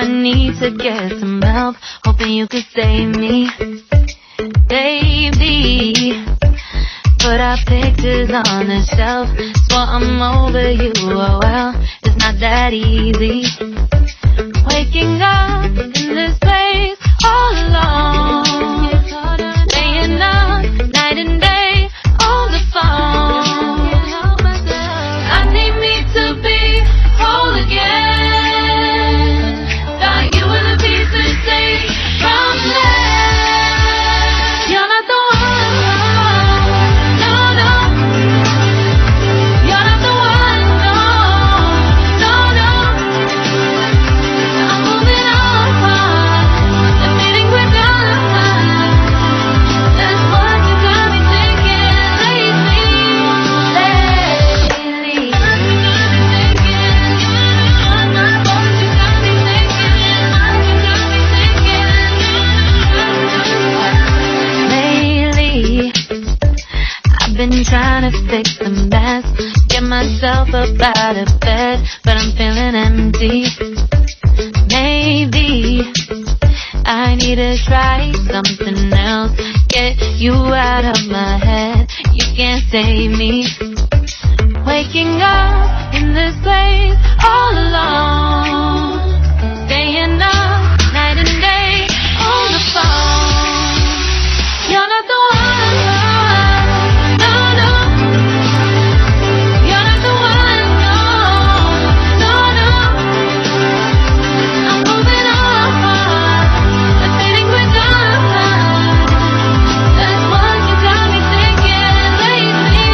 need to get some help, hoping you could save me, baby. Put our pictures on the shelf, swore I'm over you, oh well, it's not that easy. Waking up in this place all alone, staying up night and day on the phone. I need me to be whole again. Thought you were the piece to take from there. You're not the one, no, no. You're not the one, no, no, no. I'm moving on, the feeling we're done. That's what you got me thinking lately. I've been trying to fix the mess, get myself up out of bed, but I'm feeling empty. Maybe I need to try something else, get you out of my head, you can't save me. Waking up in this place all alone, staying up night and day on the phone. You're not the one, no, no. You're not the one, no, no, no. I'm moving on, the feeling we're done. That's what you got me thinking lately.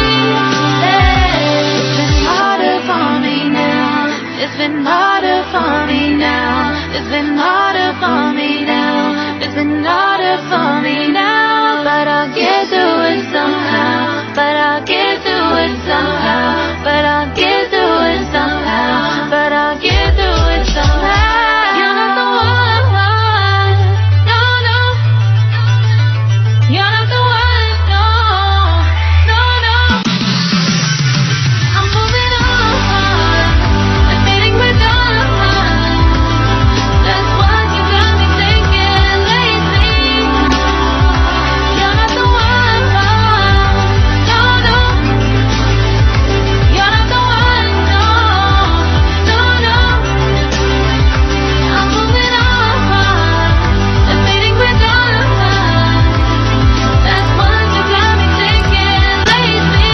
It's been harder for me now. It's been harder for me now. It's been harder for me now. It's been harder for me now. But I'll get through it somehow. But I'll get through it somehow. But I'll get through it somehow. But I'll get through it somehow. You're not the one, no, no. You're not the one, no, no, no. I'm moving on, the feeling we're done. That's what you got me thinking lately. You're not the one, no, no. You're not the one, no, no, no. I'm moving on, the feeling we're done. That's what you got me thinking lately.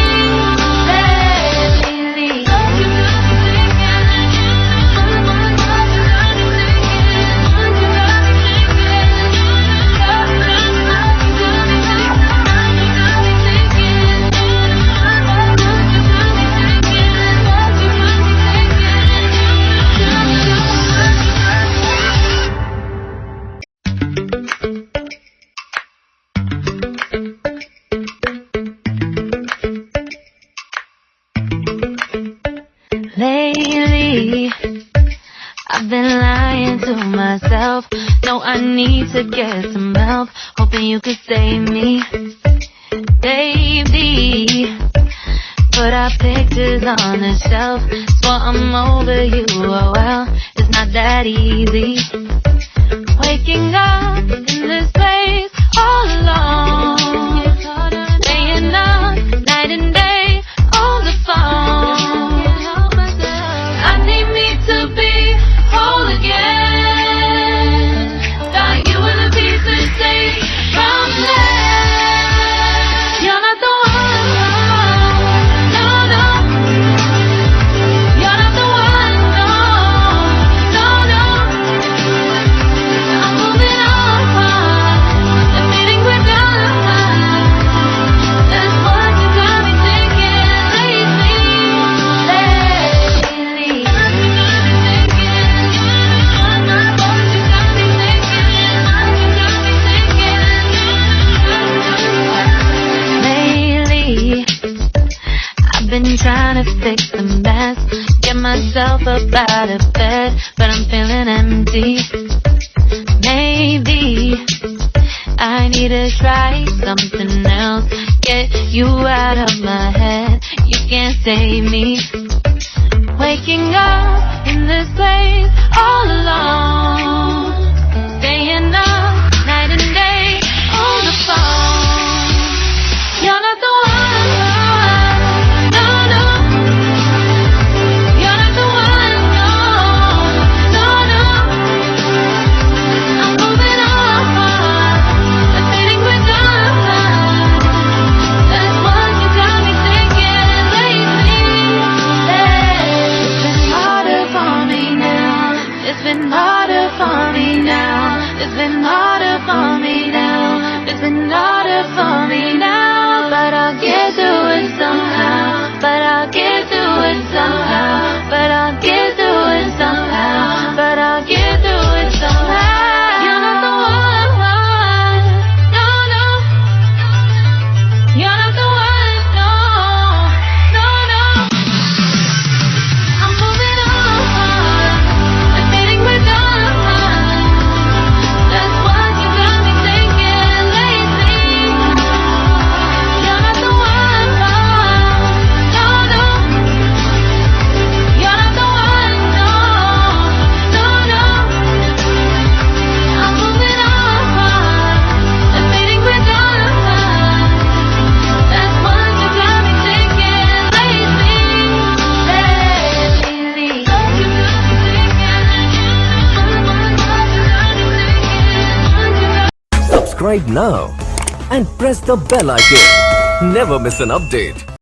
Lately, I've been lying to myself. No, I need to get some help, hoping you could save me, baby. Put our pictures on the shelf, swore I'm over you, oh well, it's not that easy. Waking up in this place all alone, staying up night and day on the phone. I need me to be whole again. Thought you were the piece to take from there. You're not the one, no, no. You're not the one, no, no, no. I'm moving on, the feeling we're done. That's what you got me thinking lately. I've been trying to fix the mess, get myself up out of bed, but I'm feeling empty. Maybe I need to try something else, get you out of my head, you can't save me. Waking up in this place all alone. for me now. It's been harder for me now. It's been harder for me now. But I'll get through it somehow. But I'll get through it somehow. But I'll get through it somehow. But I'll get through it somehow. You're not the one. No, no. You're not the one. No, no, no. I'm moving on. Admitting we're done. That's what you got me thinking lately. You're not the one. No, no. You're not the one. No, no, no. I'm moving on. Admitting we're done. That's what you got me thinking lately. Subscribe now and press the bell icon. Never miss an update.